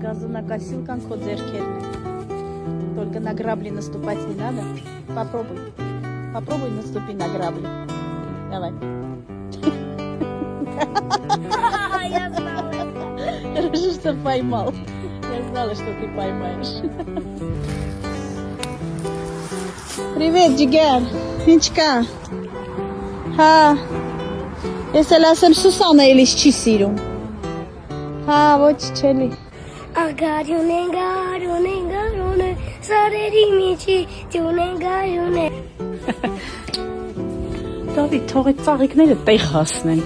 газонокосилкан код зеркерный. Только на грабли наступать не надо. Попробуй. Попробуй наступи на грабли. Давай. Я знала. Хорошо, что поймал. Я знала, что ты поймаешь. Привет, Джигер. Ինչկա։ Հա։ Ես էլ ասեմ Սուսանը էլիս չի սիրում։ Հա, ոչ չելի։ Ագարյուն, սարերի միջի դյուն գարյուն է։ Դավիթ, թող այդ ծաղիկները տեղ հասնեն։